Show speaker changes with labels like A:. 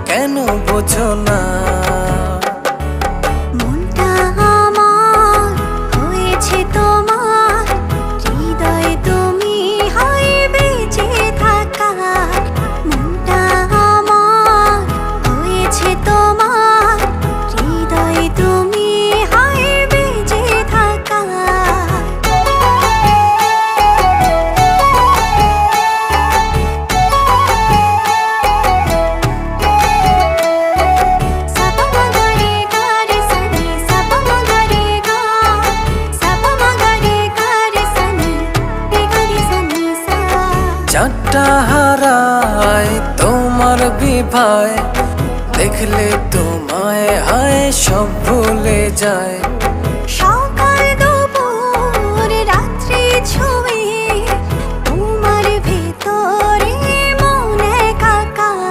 A: কেন বোঝো না?
B: মনটা আমার হয়েছে তোমার, হৃদয়ে তুমি হয় বেঁচে থাকার। মনটা আমার হয়েছে তোমার, হৃদয়ে তুমি হয় বেঁচে থাকার।
A: চারটা হারায় তোমার বিভায়, দেখলে তোমায় হায় সব ভুলে যায়।
B: সকাল দুপুর রাত্রি